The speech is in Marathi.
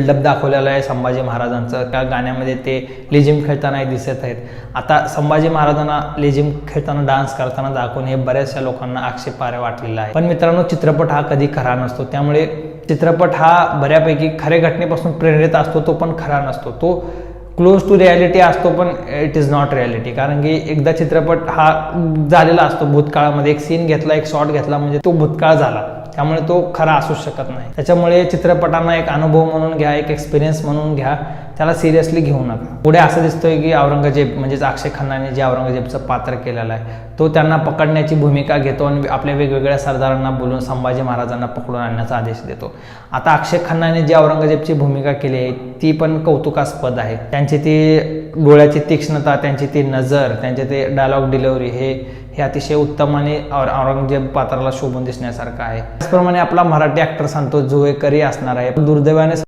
बिल्डअप दाखवलेला आहे संभाजी महाराजांचं। त्या गाण्यामध्ये ते लेझिम खेळताना दिसत आहेत। आता संभाजी महाराजांना लेझिम खेळताना डान्स करताना दाखवून हे बऱ्याचशा लोकांना आक्षेपार्ह वाटलेलं आहे। पण मित्रांनो, चित्रपट हा कधी खरा नसतो, त्यामुळे चित्रपट हा बऱ्यापैकी खऱ्या घटनेपासून प्रेरित असतो, तो पण खरा नसतो, तो क्लोज टू रियालिटी असतो, पण इट इज नॉट रियालिटी। कारण की एकदा चित्रपट हा झालेला असतो भूतकाळामध्ये, एक सीन घेतला, एक शॉट घेतला म्हणजे तो भूतकाळ झाला, त्यामुळे तो खरा असू शकत नाही। त्याच्यामुळे चित्रपटांना एक अनुभव म्हणून घ्या, एक एक्सपिरियन्स म्हणून घ्या, त्याला सिरियसली घेऊ नका। पुढे असं दिसतोय की औरंगजेब म्हणजेच अक्षय खन्नाने जे औरंगजेबचं पात्र केलेलं आहे, तो त्यांना पकडण्याची भूमिका घेतो आणि आपल्या वेगवेगळ्या सरदारांना बोलून संभाजी महाराजांना पकडून आणण्याचा आदेश देतो। आता अक्षय खन्नाने जी औरंगजेबची भूमिका केली आहे ती पण कौतुकास्पद आहे। त्यांची ती डोळ्याची तीक्ष्णता, त्यांची ती नजर, त्यांचे ते डायलॉग डिलिव्हरी हे अतिशय उत्तम आणि औरंगजेब पात्राला शोभून दिसण्यासारखं आहे। त्याचप्रमाणे आपला मराठी ऍक्टर संतोष जुवेकरही असणार आहे। दुर्दैवाने